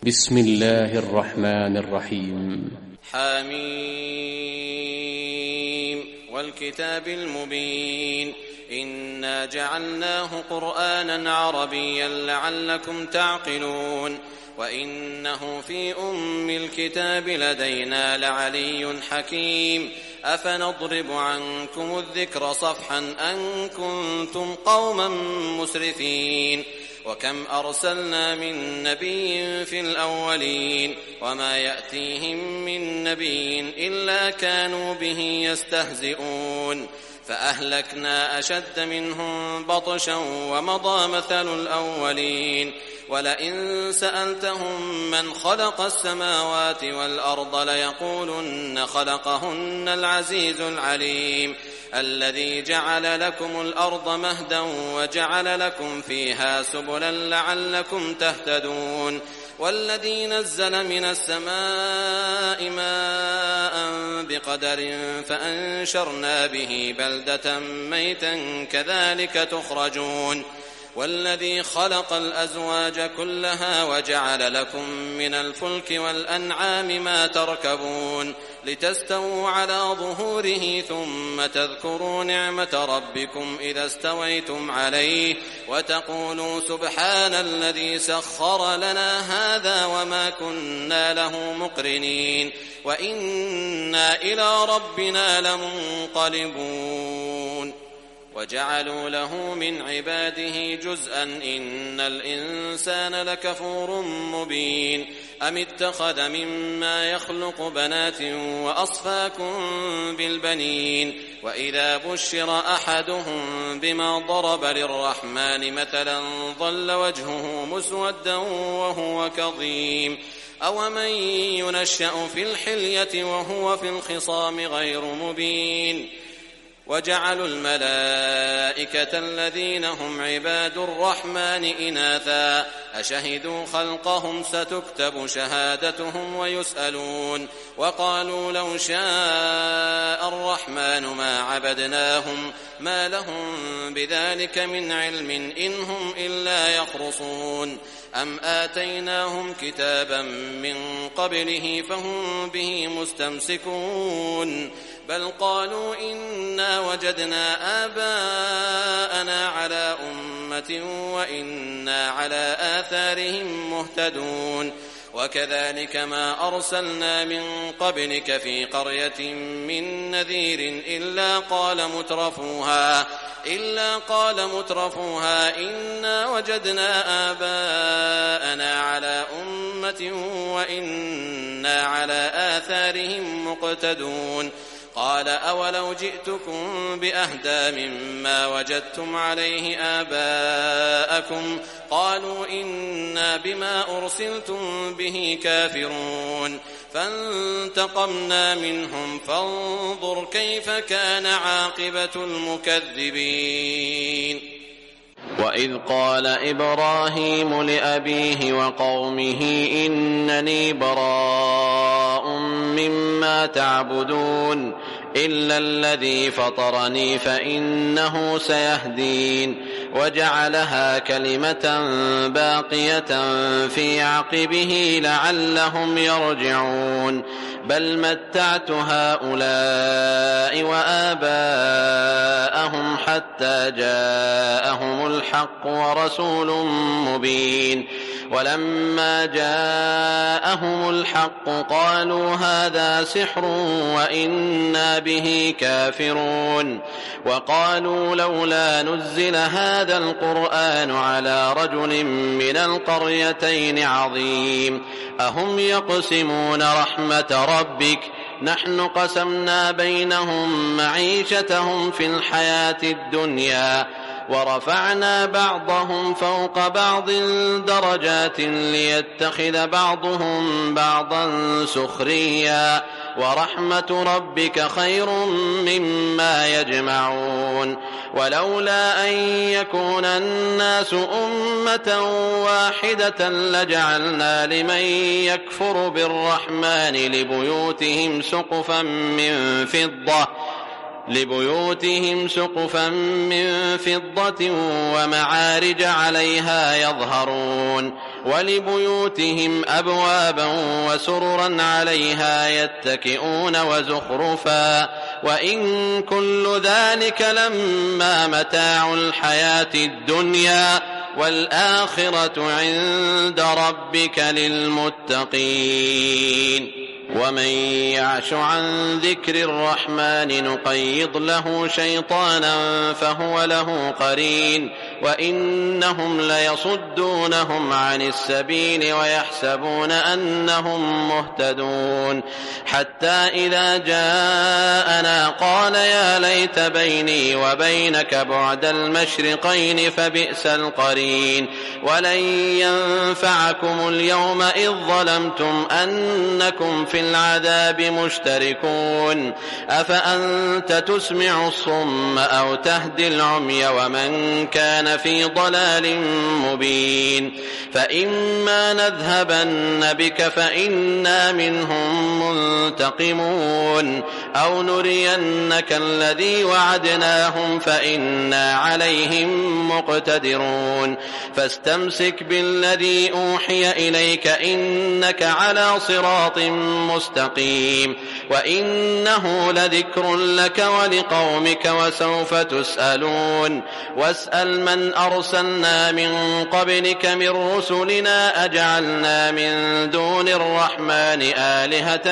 بسم الله الرحمن الرحيم. حميم والكتاب المبين إنا جعلناه قرآنا عربيا لعلكم تعقلون وإنه في أم الكتاب لدينا لعلي حكيم أفنضرب عنكم الذكر صفحا أن كنتم قوما مسرفين وكم أرسلنا من نبي في الأولين وما يأتيهم من نبي إلا كانوا به يستهزئون فأهلكنا أشد منهم بطشا ومضى مثل الأولين ولئن سألتهم من خلق السماوات والأرض ليقولن خلقهن العزيز العليم الذي جعل لكم الأرض مهدا وجعل لكم فيها سبلا لعلكم تهتدون والذي نزل من السماء ماء بقدر فأنشرنا به بلدة ميتا كذلك تخرجون والذي خلق الأزواج كلها وجعل لكم من الفلك والأنعام ما تركبون لتستووا على ظهوره ثم تذكروا نعمة ربكم إذا استويتم عليه وتقولوا سبحان الذي سخر لنا هذا وما كنا له مقرنين وإنا إلى ربنا لمنقلبون وجعلوا له من عباده جزءا إن الإنسان لكفور مبين أم اتخذ مما يخلق بنات وأصفاكم بالبنين وإذا بشر أحدهم بما ضرب للرحمن مثلا ظل وجهه مسودا وهو كظيم أومن ينشأ في الحلية وهو في الخصام غير مبين وجعلوا الملائكة الذين هم عباد الرحمن إناثا أشهدوا خلقهم ستكتب شهادتهم ويسألون وقالوا لو شاء الرحمن ما عبدناهم ما لهم بذلك من علم إن هم إلا يخرصون أم آتيناهم كتابا من قبله فهم به مستمسكون بل قالوا إنا وجدنا آباءنا على أمة وإنا على آثارهم مهتدون وكذلك ما أرسلنا من قبلك في قرية من نذير إلا قال مترفوها إنا وجدنا آباءنا على أمة وإنا على آثارهم مقتدون قال أولو جئتكم بأهدى مما وجدتم عليه آباءكم قالوا إنا بما أرسلتم به كافرون فانتقمنا منهم فانظر كيف كان عاقبة المكذبين وإذ قال إبراهيم لأبيه وقومه إنني براء مما تعبدون إلا الذي فطرني فإنه سيهدين وجعلها كلمة باقية في عقبه لعلهم يرجعون بل متعت هؤلاء وآباءهم حتى جاءهم الحق ورسول مبين ولما جاءهم الحق قالوا هذا سحر وإنا به كافرون وقالوا لولا نزل هذا القرآن على رجل من القريتين عظيم أهم يقسمون رحمة ربك نحن قسمنا بينهم معيشتهم في الحياة الدنيا ورفعنا بعضهم فوق بعض درجات ليتخذ بعضهم بعضا سخريا ورحمة ربك خير مما يجمعون ولولا أن يكون الناس أمة واحدة لجعلنا لمن يكفر بالرحمن لبيوتهم سقفا من فضة ومعارج عليها يظهرون ولبيوتهم أبوابا وسررا عليها يتكئون وزخرفا وإن كل ذلك لما متاع الحياة الدنيا والآخرة عند ربك للمتقين ومن يعش عن ذكر الرحمن نقيض له شيطانا فهو له قرين وإنهم ليصدونهم عن السبيل ويحسبون أنهم مهتدون حتى إذا جاءنا قال يا ليت بيني وبينك بعد المشرقين فبئس القرين ولن ينفعكم اليوم إذ ظلمتم أنكم في العذاب مشتركون أفأنت تسمع الصم أو تهدي العمي ومن كان في ضلال مبين فإما نذهبن بك فإنا منهم منتقمون أو نرينك الذي وعدناهم فإنا عليهم مقتدرون فاستمسك بالذي أوحي إليك إنك على صراط مستقيم وإنه لذكر لك ولقومك وسوف تسألون واسأل من أرسلنا من قبلك من رسلنا أجعلنا من دون الرحمن آلهة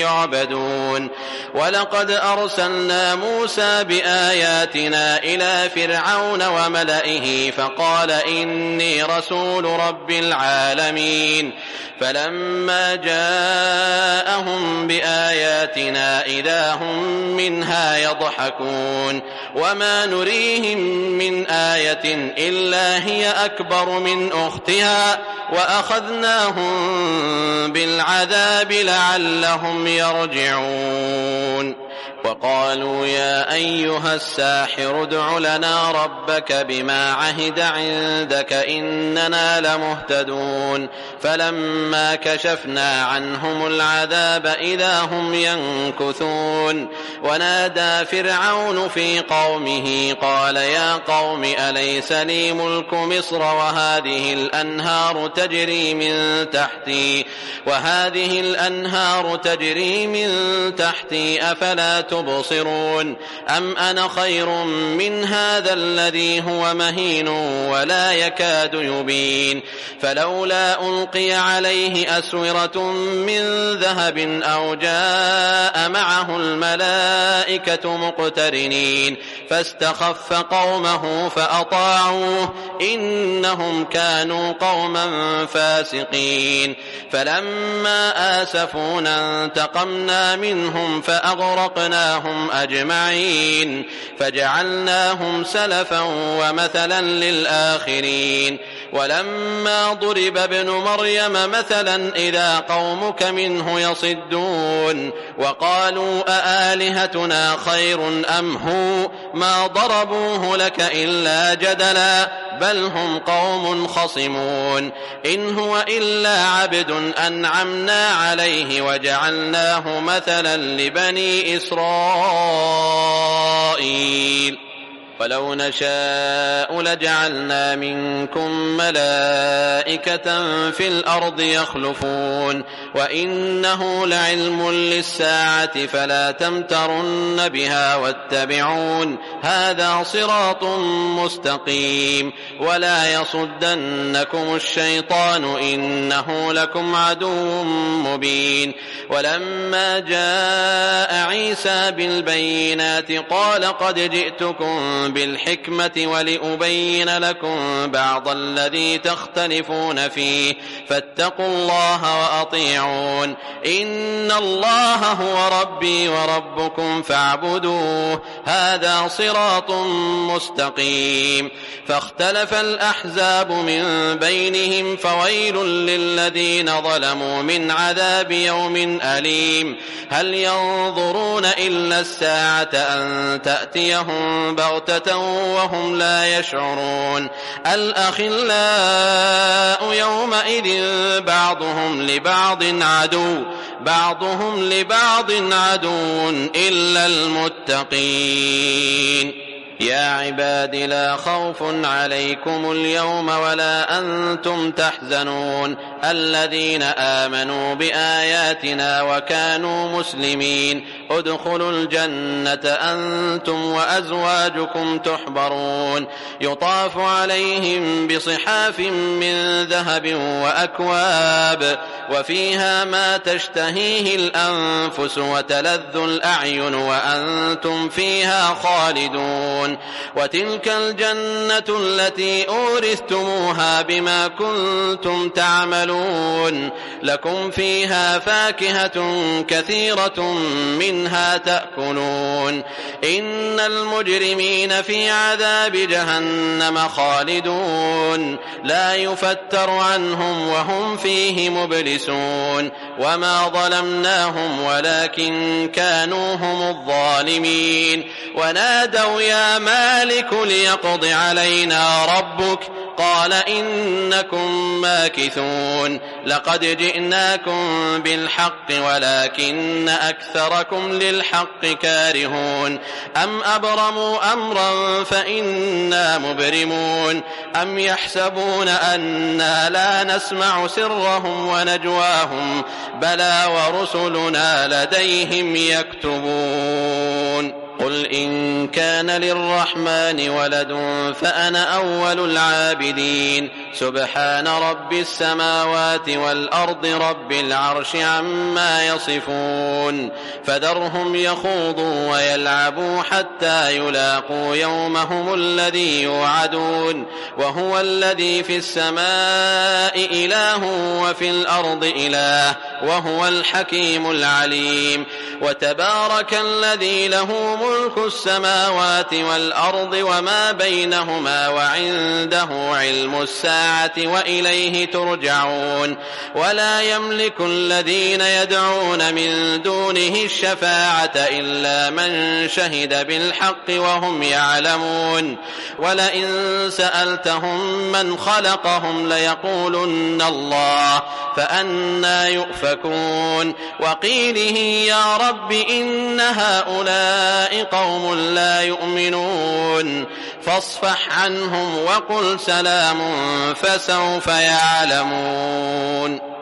يعبدون ولقد أرسلنا موسى بآياتنا إلى فرعون وملئه فقال إني رسول رب العالمين فلما جاءهم بآياتنا إذا هم منها يضحكون وما نريهم من آية إلا هي أكبر من أختها وأخذناهم بالعذاب لعلهم يرجعون وقالوا يا أيها الساحر ادع لنا ربك بما عهد عندك إننا لمهتدون فلما كشفنا عنهم العذاب إذا هم ينكثون ونادى فرعون في قومه قال يا قوم أليس لي ملك مصر وهذه الأنهار تجري من تحتي أفلا تبصرون أم أنا خير من هذا الذي هو مهين ولا يكاد يبين فلولا ألقي عليه أسورة من ذهب أو جاء معه الملائكة مقترنين فاستخف قومه فأطاعوه إنهم كانوا قوما فاسقين فلما آسفونا انتقمنا منهم فأغرقناهم أجمعين فجعلناهم سلفا ومثلا للآخرين ولما ضرب ابن مريم مثلا إذا قومك منه يصدون وقالوا أآلهتنا خير أم هو ما ضربوه لك إلا جدلا بل هم قوم خصمون إن هو إلا عبد أنعمنا عليه وجعلناه مثلا لبني إسرائيل ولو نشاء لجعلنا منكم ملائكة في الأرض يخلفون وإنه لعلم للساعة فلا تمترن بها واتبعون هذا صراط مستقيم ولا يصدنكم الشيطان إنه لكم عدو مبين ولما جاء عيسى بالبينات قال قد جئتكم بالحكمة ولأبين لكم بعض الذي تختلفون فيه فاتقوا الله وأطيعون إن الله هو ربي وربكم فاعبدوه هذا صراط مستقيم فاختلف الأحزاب من بينهم فويل للذين ظلموا من عذاب يوم أليم هل ينظرون إلا الساعة أن تأتيهم بغتة وهم لا يشعرون الأخلاء يومئذ بعضهم لبعض عدو إلا المتقين يا عباد لا خوف عليكم اليوم ولا أنتم تحزنون الذين آمنوا بآياتنا وكانوا مسلمين ادخلوا الجنة أنتم وأزواجكم تحبرون يطاف عليهم بصحاف من ذهب وأكواب وفيها ما تشتهيه الأنفس وتلذ الأعين وأنتم فيها خالدون وتلك الجنة التي أورثتموها بما كنتم تعملون لكم فيها فاكهة كثيرة منها تأكلون إن المجرمين في عذاب جهنم خالدون لا يفتر عنهم وهم فيه مبلسون وما ظلمناهم ولكن كانوا هم الظالمين ونادوا يا مالك ليقض علينا ربك قال إنكم ماكثون لقد جئناكم بالحق ولكن أكثركم للحق كارهون أم أبرموا أمرا فإنا مبرمون أم يحسبون أنا لا نسمع سرهم ونجواهم بلى ورسلنا لديهم يكتبون قل إن كان للرحمن ولد فأنا أول العابدين سبحان رب السماوات والأرض رب العرش عما يصفون فذرهم يخوضوا ويلعبوا حتى يلاقوا يومهم الذي يوعدون وهو الذي في السماء إله وفي الأرض إله وهو الحكيم العليم وتبارك الذي له ملك السماوات والأرض وما بينهما وعنده علم الساعة وإليه ترجعون ولا يملك الذين يدعون من دونه الشفاعة إلا من شهد بالحق وهم يعلمون ولئن سألتهم من خلقهم ليقولن الله فأنى يؤفكون وقيله يا رب إن هؤلاء قوم لا يؤمنون فاصفح عنهم وقل سلام فسوف يعلمون